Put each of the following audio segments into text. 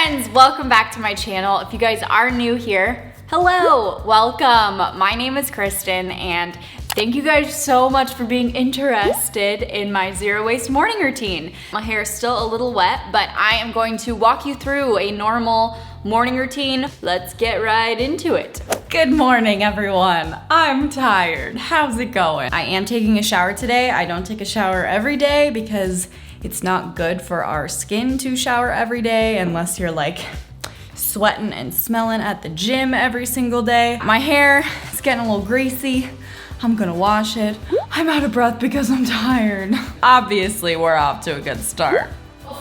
friends, welcome back to my channel. If you guys are new here, hello, welcome. My name is Kristen and thank you guys so much for being interested in my zero waste morning routine. My hair is still a little wet, but I am going to walk you through a normal morning routine. Let's get right into it. Good morning, everyone. I'm tired. How's it going? I am taking a shower today. I don't take a shower every day because it's not good for our skin to shower every day unless you're like sweating and smelling at the gym every single day. My hair is getting a little greasy. I'm gonna wash it. I'm out of breath because I'm tired. Obviously, we're off to a good start.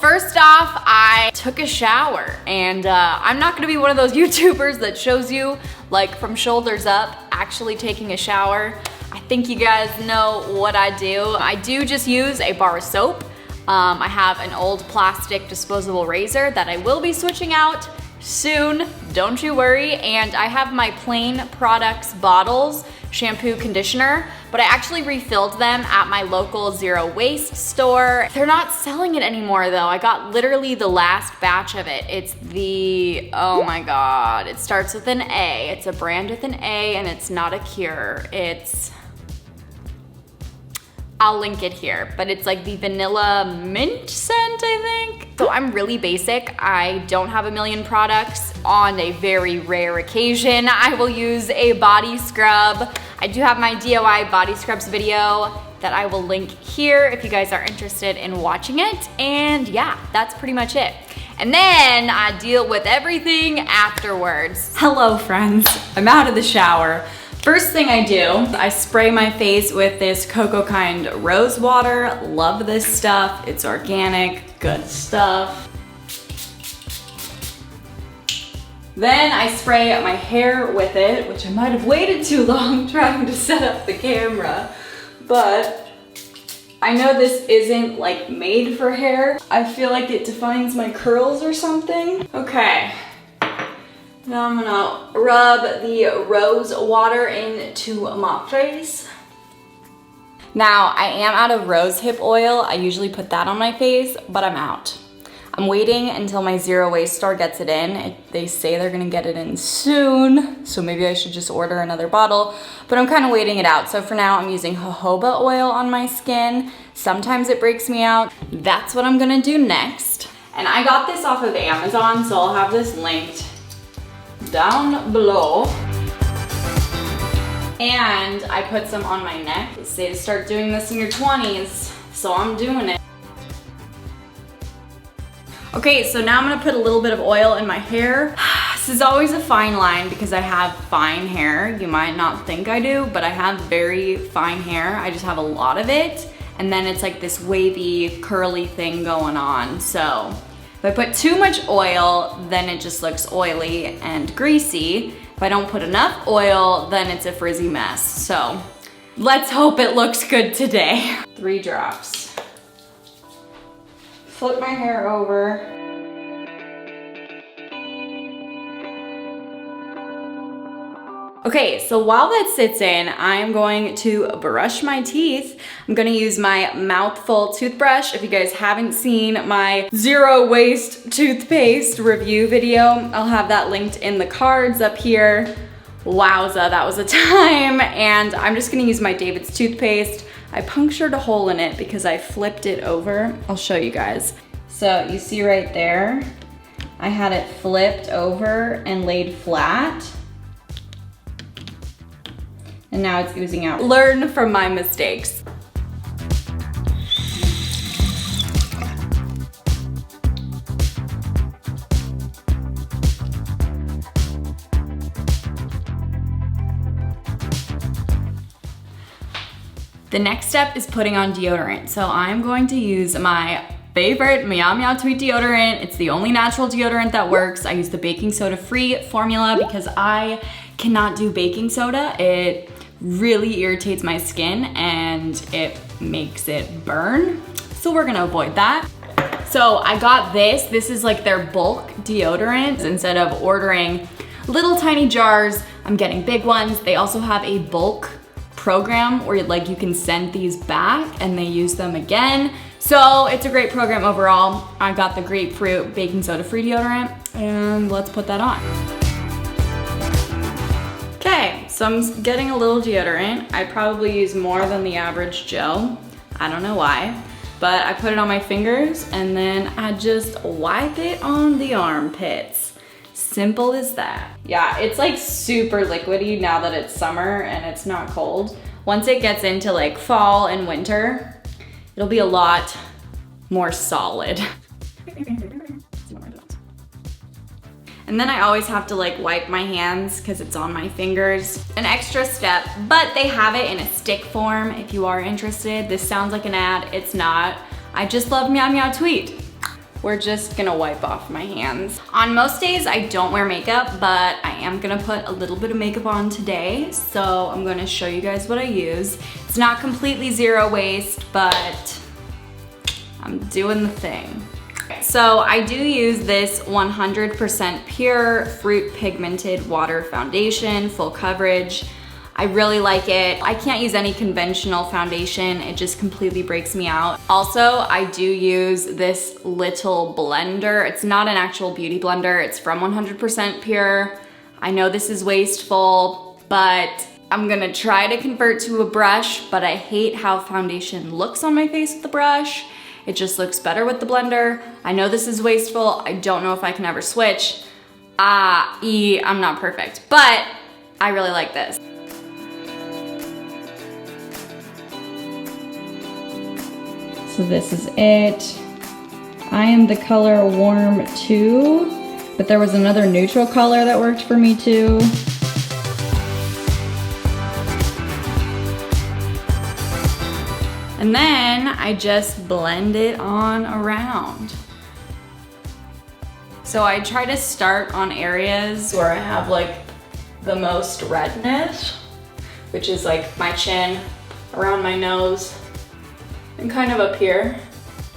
First off, I took a shower and I'm not gonna be one of those YouTubers that shows you like from shoulders up actually taking a shower. I think you guys know what I do. I do just use a bar of soap. I have an old plastic disposable razor that I will be switching out soon, don't you worry. And I have my Plain Products bottles, shampoo, conditioner, but I actually refilled them at my local zero waste store. They're not selling it anymore though. I got literally the last batch of it. It's the, oh my God, it starts with an A. It's a brand with an A and it's not a cure. I'll link it here, but it's like the vanilla mint scent, I think. So I'm really basic. I don't have a million products. On a very rare occasion, I will use a body scrub. I do have my DIY body scrubs video that I will link here if you guys are interested in watching it. And yeah, that's pretty much it. And then I deal with everything afterwards. Hello, friends. I'm out of the shower. First thing I do, I spray my face with this Cocoa Kind rose water. Love this stuff. It's organic, good stuff. Then I spray my hair with it, which I might have waited too long trying to set up the camera, but I know this isn't like made for hair. I feel like it defines my curls or something. Okay. Now I'm gonna rub the rose water into my face. Now I am out of rose hip oil. I usually put that on my face, but I'm out. I'm waiting until my zero waste store gets it in. They say they're gonna get it in soon, so maybe I should just order another bottle, but I'm kind of waiting it out. So for now I'm using jojoba oil on my skin. Sometimes it breaks me out. That's what I'm gonna do next. And I got this off of Amazon, so I'll have this linked down below. And I put some on my neck. They say to start doing this in your 20s, so I'm doing it. Okay, so now I'm gonna put a little bit of oil in my hair. This is always a fine line because I have fine hair. You might not think I do, but I have very fine hair. I just have a lot of it. And then it's like this wavy, curly thing going on. So if I put too much oil, then it just looks oily and greasy. If I don't put enough oil, then it's a frizzy mess. So let's hope it looks good today. 3 drops. Flip my hair over. Okay, so while that sits in, I'm going to brush my teeth. I'm gonna use my mouthful toothbrush. If you guys haven't seen my zero waste toothpaste review video, I'll have that linked in the cards up here. Wowza, that was a time. And I'm just gonna use my David's toothpaste. I punctured a hole in it because I flipped it over. I'll show you guys. So you see right there, I had it flipped over and laid flat. And now it's oozing out. Learn from my mistakes. The next step is putting on deodorant. So I'm going to use my favorite Meow Meow Tweet deodorant. It's the only natural deodorant that works. I use the baking soda free formula because I cannot do baking soda. It really irritates my skin and it makes it burn. So we're gonna avoid that. So I got this. This is like their bulk deodorant. Instead of ordering little tiny jars, I'm getting big ones. They also have a bulk program where like you can send these back and they use them again. So it's a great program overall. I got the grapefruit baking soda free deodorant. And let's put that on. Okay, so I'm getting a little deodorant. I probably use more than the average Joe. I don't know why, but I put it on my fingers and then I just wipe it on the armpits. Simple as that. Yeah, it's like super liquidy now that it's summer and it's not cold. Once it gets into like fall and winter, it'll be a lot more solid. And then I always have to like wipe my hands because it's on my fingers. An extra step, but they have it in a stick form if you are interested. This sounds like an ad, it's not. I just love Meow Meow Tweet. We're just gonna wipe off my hands. On most days, I don't wear makeup, but I am gonna put a little bit of makeup on today. So I'm gonna show you guys what I use. It's not completely zero waste, but I'm doing the thing. So I do use this 100% pure fruit pigmented water foundation, full coverage. I really like it. I can't use any conventional foundation. It just completely breaks me out. Also, I do use this little blender. It's not an actual beauty blender. It's from 100% pure. I know this is wasteful, but I'm gonna try to convert to a brush, but I hate how foundation looks on my face with the brush. It just looks better with the blender. I know this is wasteful. I don't know if I can ever switch. I'm not perfect, but I really like this. So this is it. I am the color Warm 2, but there was another neutral color that worked for me too. And then I just blend it on around. So I try to start on areas where I have like the most redness, which is like my chin, around my nose, and kind of up here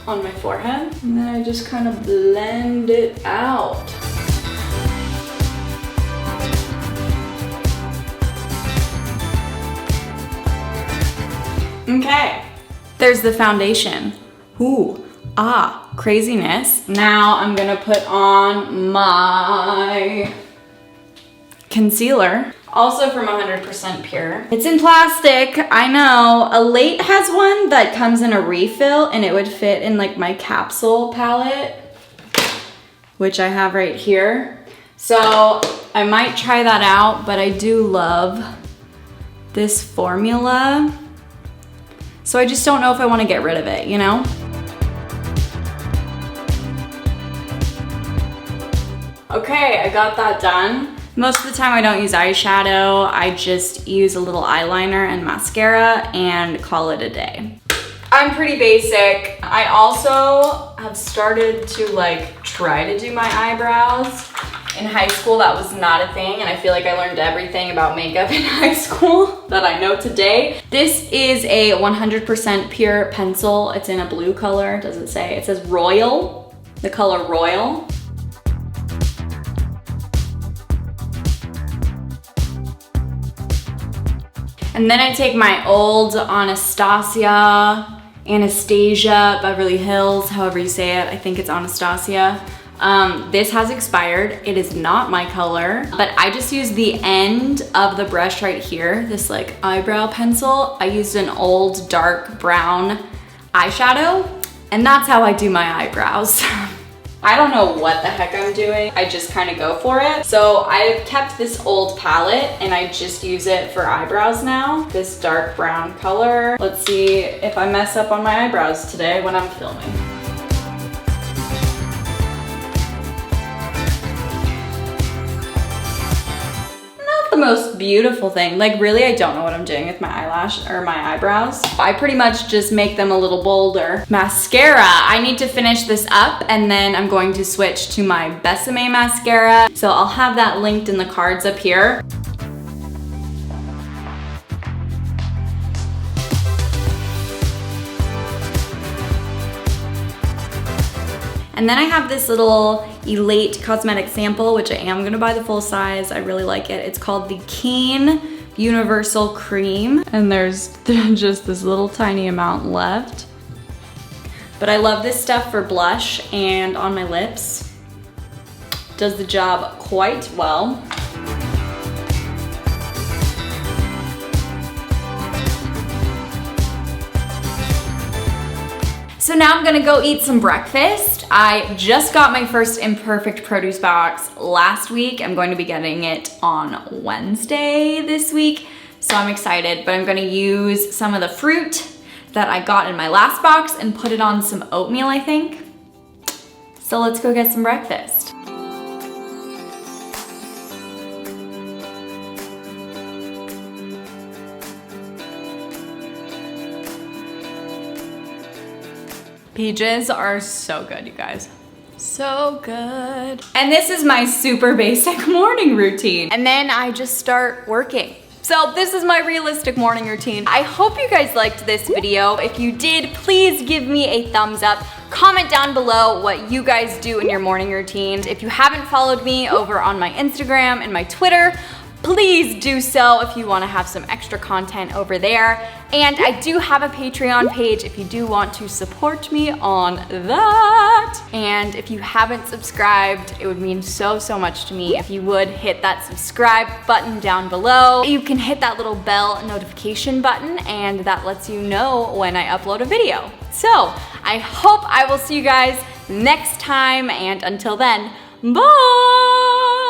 on my forehead. And then I just kind of blend it out. Okay. There's the foundation. Ooh, craziness. Now I'm gonna put on my concealer, also from 100% pure. It's in plastic, I know. Elate has one that comes in a refill and it would fit in like my capsule palette, which I have right here. So I might try that out, but I do love this formula. So I just don't know if I want to get rid of it, you know? Okay, I got that done. Most of the time I don't use eyeshadow. I just use a little eyeliner and mascara and call it a day. I'm pretty basic. I also have started to like try to do my eyebrows. In high school, that was not a thing, and I feel like I learned everything about makeup in high school that I know today. This is a 100% pure pencil. It's in a blue color, does it say? It says Royal, the color Royal. And then I take my old Anastasia, Beverly Hills, however you say it. I think it's Anastasia. This has expired. It is not my color, but I just use the end of the brush right here, this like eyebrow pencil. I used an old dark brown eyeshadow, and that's how I do my eyebrows. I don't know what the heck I'm doing. I just kind of go for it. So I've kept this old palette and I just use it for eyebrows now. This dark brown color. Let's see if I mess up on my eyebrows today when I'm filming. The most beautiful thing. Like really, I don't know what I'm doing with my eyelash or my eyebrows. I pretty much just make them a little bolder. Mascara, I need to finish this up and then I'm going to switch to my Besame mascara. So I'll have that linked in the cards up here. And then I have this little Elate cosmetic sample, which I am gonna buy the full size. I really like it. It's called the Keen Universal Cream. And there's just this little tiny amount left. But I love this stuff for blush and on my lips. does the job quite well. So now I'm gonna go eat some breakfast. I just got my first Imperfect produce box last week. I'm going to be getting it on Wednesday this week, so I'm excited, but I'm gonna use some of the fruit that I got in my last box and put it on some oatmeal, I think. So let's go get some breakfast. Peaches are so good, you guys. So good. And this is my super basic morning routine. And then I just start working. So this is my realistic morning routine. I hope you guys liked this video. If you did, please give me a thumbs up. Comment down below what you guys do in your morning routines. If you haven't followed me over on my Instagram and my Twitter, please do so if you want to have some extra content over there. And I do have a Patreon page if you do want to support me on that. And if you haven't subscribed, it would mean so much to me if you would hit that subscribe button down below. You can hit that little bell notification button, and that lets you know when I upload a video. So I hope I will see you guys next time, and until then, bye!